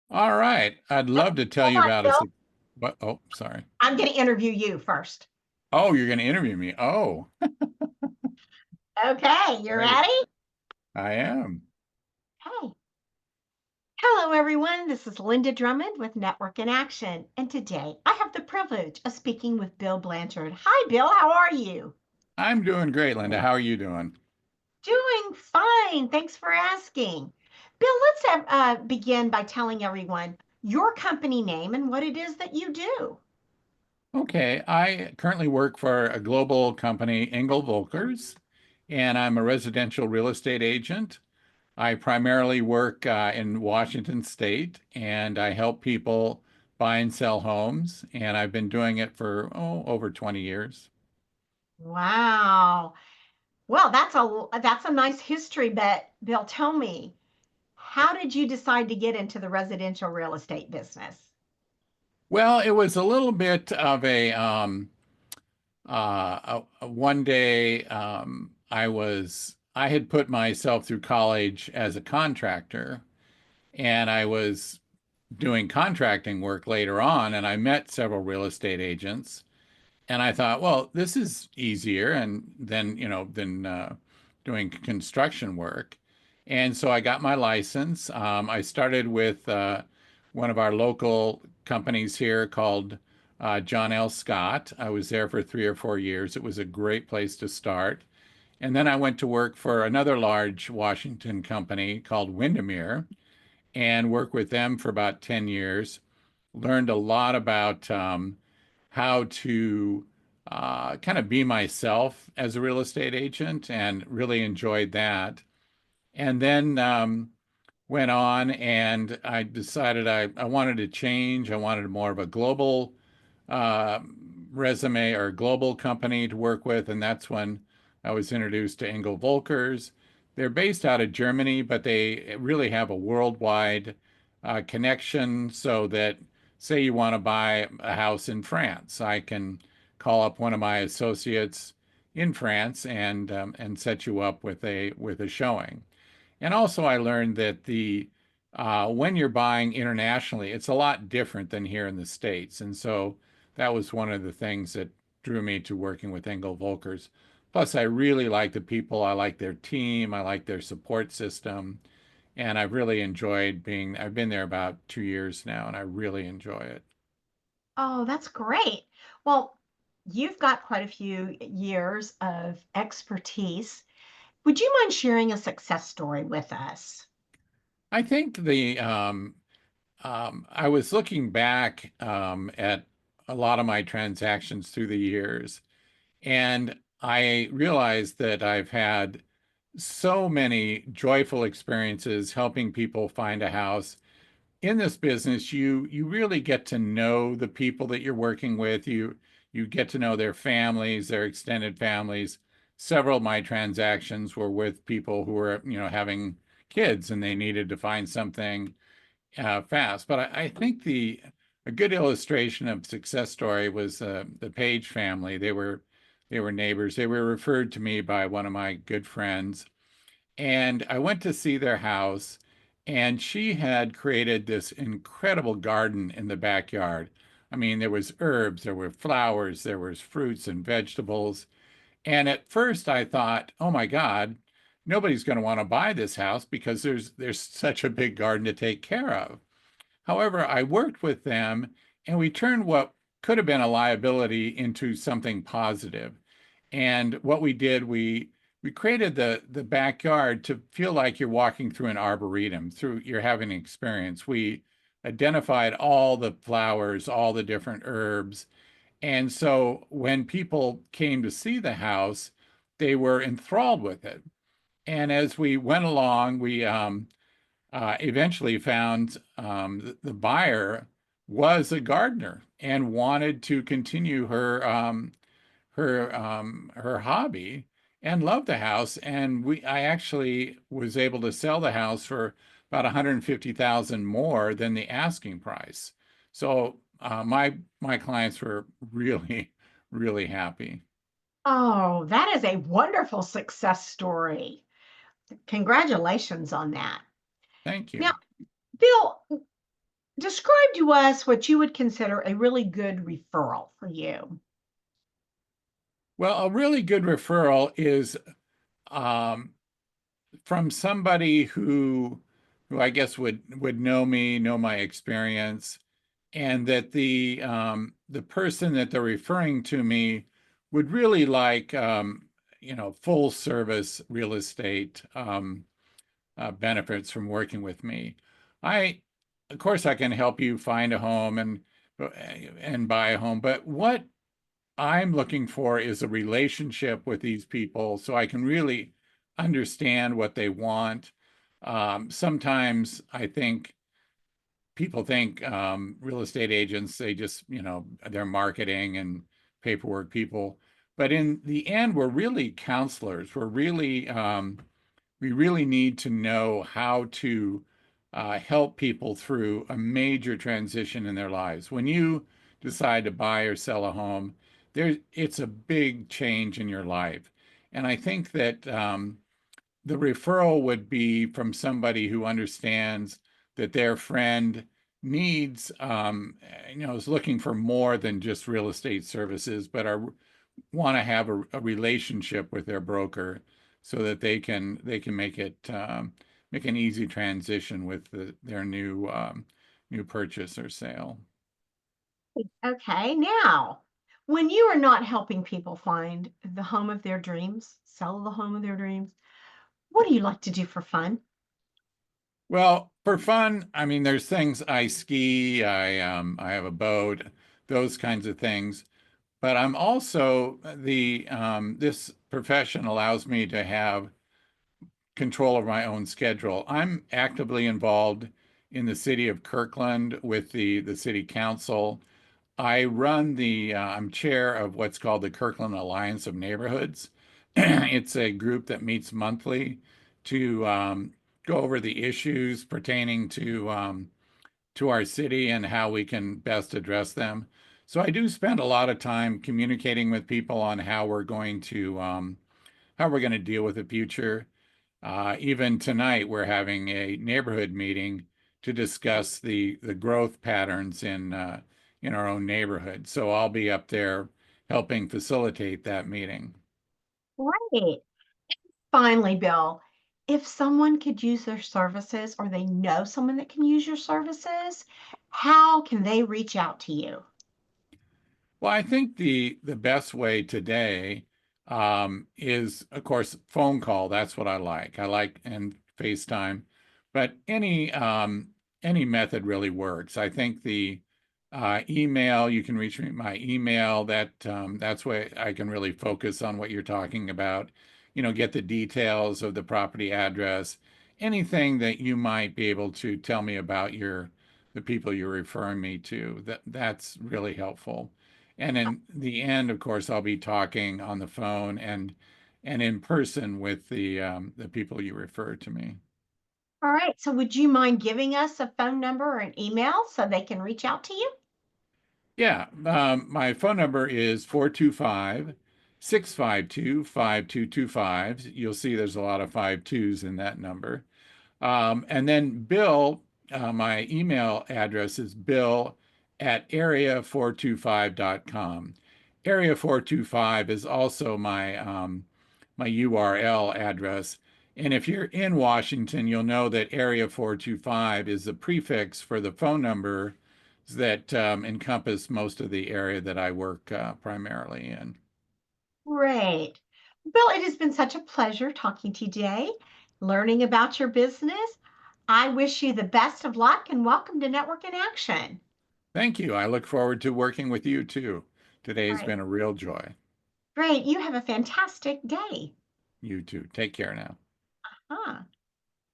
All right. I'd Oh, love to tell hold you on, about Bill. what? Oh, sorry. I'm going to interview you first. Oh, you're going to interview me. Oh, Okay, you great. ready? I am. Hey. Hello, everyone. This is Linda Drummond with Network in Action. And today I have the privilege of speaking with Bill Blanchard. Hi, Bill. How are you? I'm doing great, Linda. How are you doing? Doing fine. Thanks for asking. Bill, begin by telling everyone your company name and what it is that you do. Okay. I currently work for a global company, Engel Volkers, and I'm a residential real estate agent. I primarily work in Washington State, and I help people buy and sell homes, and I've been doing it for over 20 years. Wow. Well, that's a nice history, but Bill, tell me, how did you decide to get into the residential real estate business? Well, it was a little bit of one day I had put myself through college as a contractor, and I was doing contracting work later on, and I met several real estate agents, and I thought, well, this is easier and than doing construction work. And so I got my license. I started with one of our local companies here called John L. Scott. I was there for 3 or 4 years. It was a great place to start. And then I went to work for another large Washington company called Windermere and worked with them for about 10 years. Learned a lot about how to kind of be myself as a real estate agent and really enjoyed that. And then went on and I decided I wanted to change. I wanted more of a global uh, resume or global company to work with. And that's when I was introduced to Engel Volkers. They're based out of Germany, but they really have a worldwide connection so that, say, you want to buy a house in France, I can call up one of my associates in France and set you up with a showing. And also, I learned that the when you're buying internationally, it's a lot different than here in the States. And so that was one of the things that drew me to working with Engel Volkers. Plus, I really like the people. I like their team. I like their support system. And I've really enjoyed I've been there about 2 years now, and I really enjoy it. Oh, that's great. Well, you've got quite a few years of expertise. Would you mind sharing a success story with us? I think I was looking back at a lot of my transactions through the years, and I realized that I've had so many joyful experiences helping people find a house. In this business, you really get to know the people that you're working with. You get to know their families, their extended families. Several of my transactions were with people who were, having kids and they needed to find something fast. But I think a good illustration of success story was the Page family. They were neighbors. They were referred to me by one of my good friends, and I went to see their house, and she had created this incredible garden in the backyard. I mean, there was herbs, there were flowers, there was fruits and vegetables. And at first I thought, oh my God, nobody's going to want to buy this house because there's such a big garden to take care of. However, I worked with them and we turned what could have been a liability into something positive. And what we did, we created the backyard to feel like you're walking through an arboretum, through you're having an experience. We identified all the flowers, all the different herbs. And so when people came to see the house, they were enthralled with it. And as we went along, we eventually found the buyer was a gardener and wanted to continue her hobby and loved the house. And I actually was able to sell the house for about 150,000 more than the asking price. So my clients were really really happy. Oh, that is a wonderful success story. Congratulations on that. Thank Now, you. Bill, Describe to us what you would consider a really good referral for you. Well, a really good referral is um, from somebody who I guess would know me, know my experience, and that the person that they're referring to me would really like full service real estate benefits from working with me. I, of course, I can help you find a home and buy a home, but what I'm looking for is a relationship with these people so I can really understand what they want. Sometimes I think people think real estate agents, they just, they're marketing and paperwork people. But in the end, we're really counselors. We really need to know how to help people through a major transition in their lives. When you decide to buy or sell a home, it's a big change in your life. And I think that the referral would be from somebody who understands that their friend needs, is looking for more than just real estate services, but want to have a relationship with their broker so that they can make an easy transition with their new purchase or sale. Okay, now, when you are not helping people find the home of their dreams, sell the home of their dreams, what do you like to do for fun? Well, for fun, I mean, there's things I ski, I have a boat, those kinds of things. But I'm also this profession allows me to have control of my own schedule. I'm actively involved in the city of Kirkland with the city council. I'm chair of what's called the Kirkland Alliance of Neighborhoods. It's a group that meets monthly to go over the issues pertaining to our city and how we can best address them. So I do spend a lot of time communicating with people on how we're going to deal with the future. Even tonight, we're having a neighborhood meeting to discuss the growth patterns in our own neighborhood. So I'll be up there helping facilitate that meeting. Right. Finally, Bill, if someone could use their services or they know someone that can use your services, how can they reach out to you? Well, I think the best way today is, of course, phone call. That's what I like. I like and FaceTime, but any method really works. I think the email, you can reach me at my email. That's where I can really focus on what you're talking about. Get the details of the property address, anything that you might be able to tell me about the people you're referring me to. That's really helpful. And in the end, of course, I'll be talking on the phone and in person with the people you refer to me. All right. So, would you mind giving us a phone number or an email so they can reach out to you? Yeah, my phone number is 425-652-5225. You'll see there's a lot of five twos in that number. And then Bill, my email address is bill at area425.com. Area 425 is also my URL address. And if you're in Washington, you'll know that Area 425 is the prefix for the phone number that encompass most of the area that I work primarily in. Great. Bill, it has been such a pleasure talking to you today, learning about your business. I wish you the best of luck and welcome to Network in Action. Thank you. I look forward to working with you too. All Today's right. been a real joy. Great. You have a fantastic day. You too. Take care now. Huh.